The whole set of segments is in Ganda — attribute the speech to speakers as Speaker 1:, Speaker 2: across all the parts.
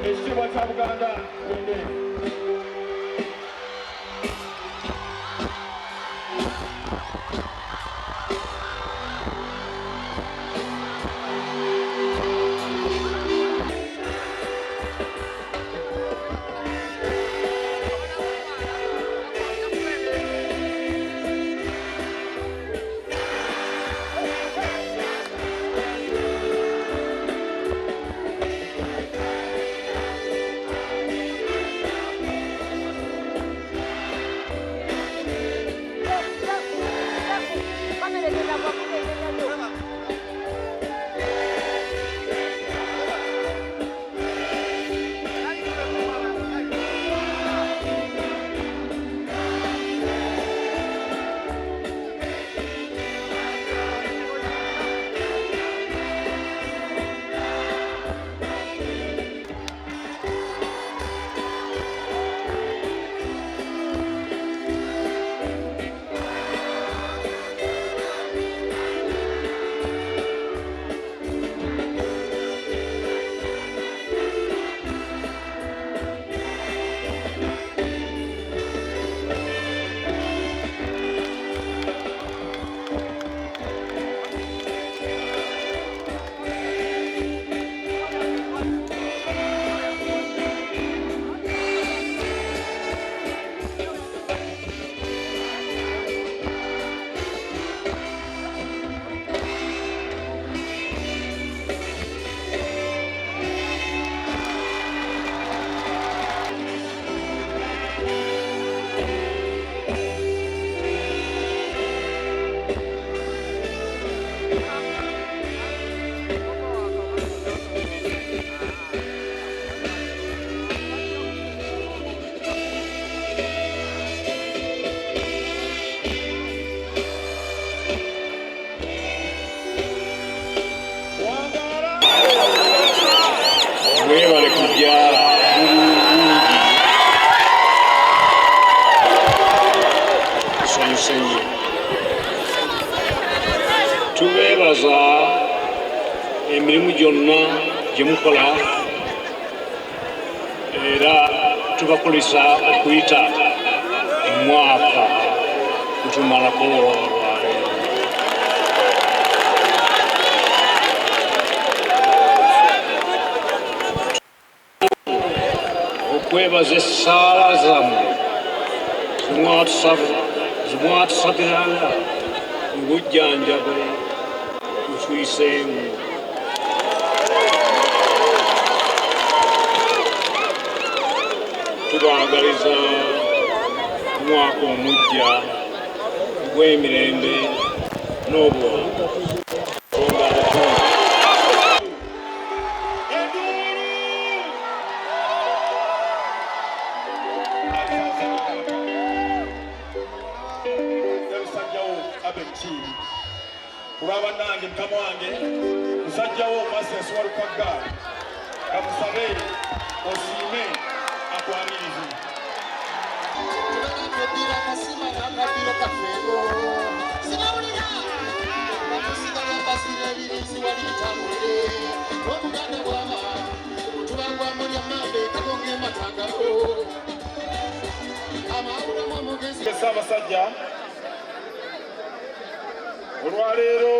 Speaker 1: Ekitiibwa kya Buganda wende
Speaker 2: mwebale kujja tusanyusenye tubeebaza emirimu gyonna gye mukola era tubakolesa okuyita omwaka gutumalako olwaleero. Okwebaza essaala zammwe zimwatusabiranga mu bujjanjabe butuyiseemu. Tubaagaliza omwaka omujja gw'emirembe n'obuwanguzi.
Speaker 1: Kulaba nange mukama wange musajjawo Moses Walukagga kamusabe osiime akwanirize. Ssaabasajja olwaleero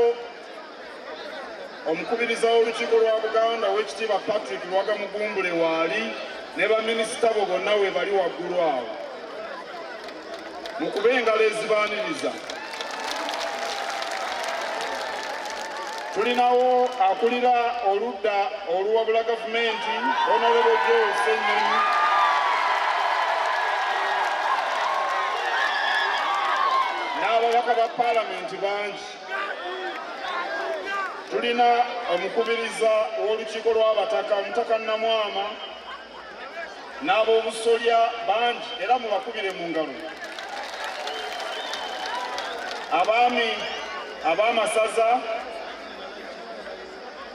Speaker 1: omukubiriza w'olukiiko lwa Buganda Oweekitiibwa Patrick Lwaga Mugumbule waali ne baminisita bo bonna we bali waggulu awo mukube engalo ezibaaniriza. Tulinawo akulira oludda oluwabula gavumenti Honorable Joe Ssenyonyi, n'ababaka ababaka ba paalamenti bangi. Tulina omukubiriza w'olukiiko lw'abataka Mutaka Namwama n'ab'obusolya bangi era mubakubire mu ngalo. Abaami ab'amasaza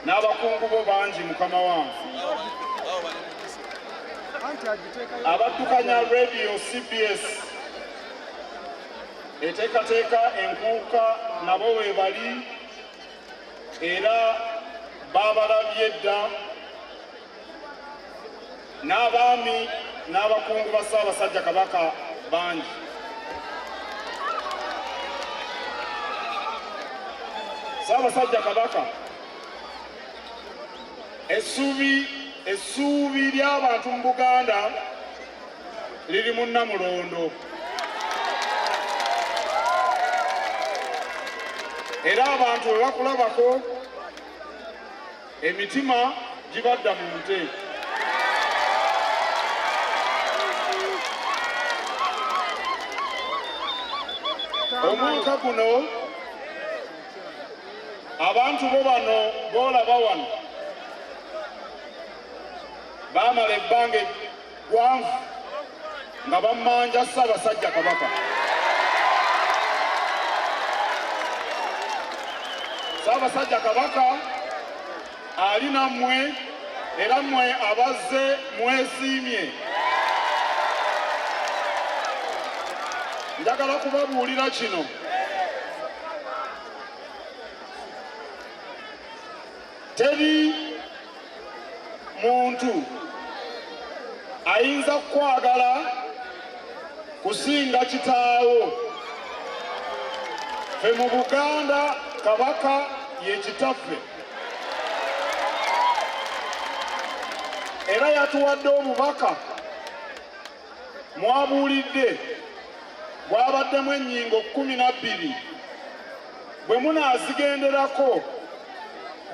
Speaker 1: n'abakungu bo bangi mukama wange. Abaddukanya radio CBS eteekateeka enkuuka nabo we bali era baabalabye dda, n'abaami n'abakungu ba Ssaabasajja Kabaka bangi. Ssaabasajja Kabaka, essuubi ly'abantu mu Buganda liri mu Namulondo. Era abantu bwe bakulabako emitima gibadda mu nte. Omwaka guno abantu bo bano boolaba wano baamala ebbanga eggwanvu nga bammanja Ssaabasajja Kabaka. Ssaabasajja Kabaka ali nammwe era mmwe abazze mwesiimye. Njagala kubabuulira kino. Teri muntu ayinza kukwagala kusinga kitaawo. Ffe mu Buganda Kabaka ye kitaffe. Era yatuwadde obubaka mwabuulidde bwabaddemu ennyingo 12 bwe munaazigenderako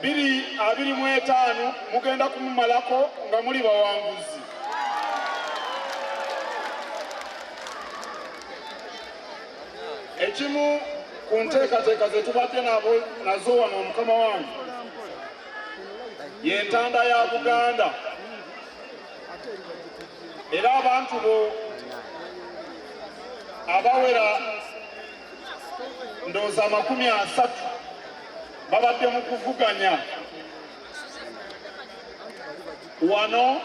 Speaker 1: 25 mugenda kumumalako nga muli bawanguzi. Ekimu ku nteekateeka ze tubadde nazo wano omukama wange y'entanda ya Buganda. Era abantu bo abawera ndowooza 30 babadde mu kuvuganya wano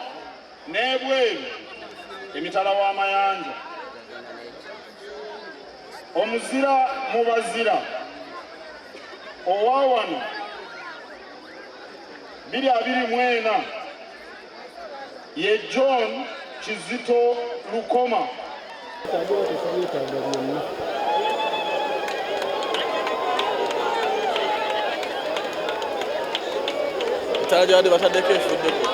Speaker 1: n'ebweru emitala w'amayanja. Omuzira mu bazira owa wano 2024 ye John Kizito Lukoma.
Speaker 3: Tajadi batadeko efuddeko.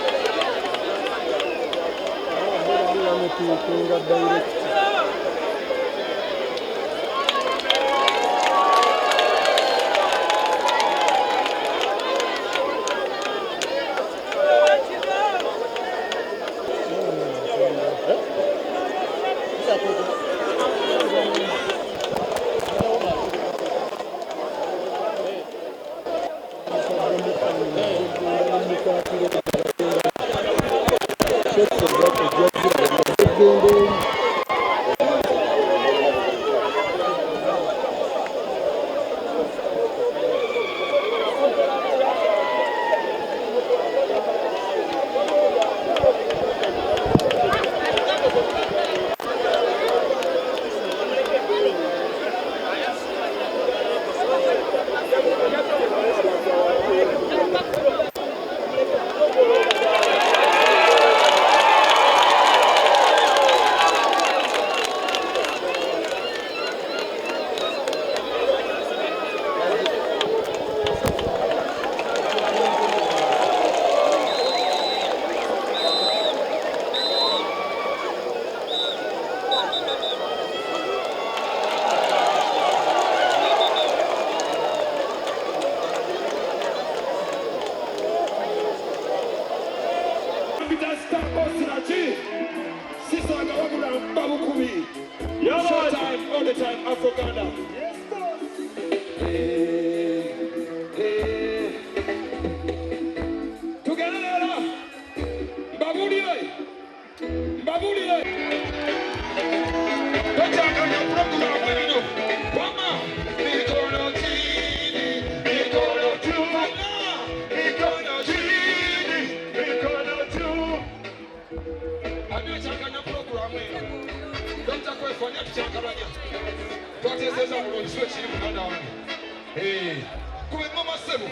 Speaker 1: Mbabulire. Tachanganya program wenu. Mama, mikono chini, mikono juu. Mikono chini, mikono juu. Amechanganya program wenu. Dr. Kwefanya tuchanganya. Twatezeza mulonzi chini mwana wangu. Kuwe mama sebo.